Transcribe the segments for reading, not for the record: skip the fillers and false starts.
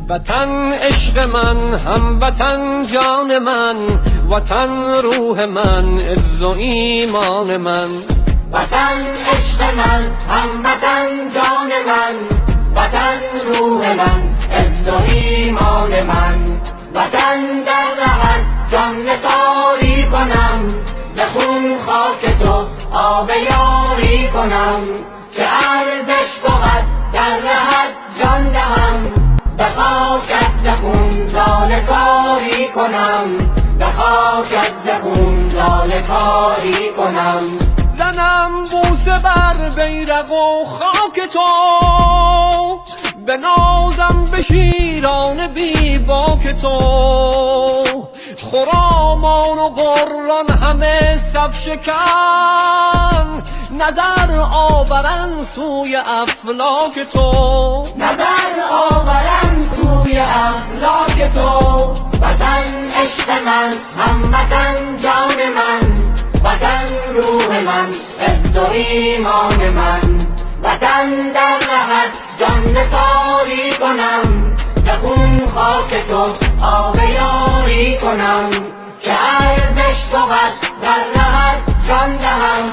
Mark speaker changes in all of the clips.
Speaker 1: وطن عشق من، هموطن جان من، وطن روح من، عز و ایمان من.
Speaker 2: وطن عشق من، هموطن جان من، وطن روح من، عز و ایمان من. وطن در رهت جان نثاری کنم، به خون خاک تو آب یاری کنم. که ارزش بود در رهت جان دهم، به خاکت ز خون لاله کاری کنم، به خاکت ز خون لاله کاری کنم.
Speaker 1: زنم بوسه بر بیرق و خاک تو، بنازم به شیران بی باک تو. خرامان و قران همه صف شکن، نظر آورن سوی افلاک تو.
Speaker 2: نظر آورن سوی افلاک تو. وطن عشق من، هموطن جان من، وطن روح من، عز و ایمان من. وطن در رهت جان نثاری کنم، به خون خاک تو آب یاری کنم. که ارزش بود در رهت جان دهم،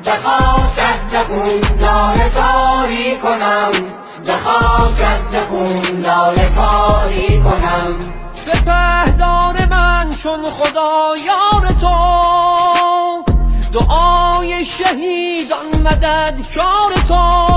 Speaker 2: به خاکت ز خون لاله کاری کنم، به خاکت ز خون لاله کاری کنم.
Speaker 1: سپهدار من چون خدا یار تو، دعای شهیدان مددکار تو.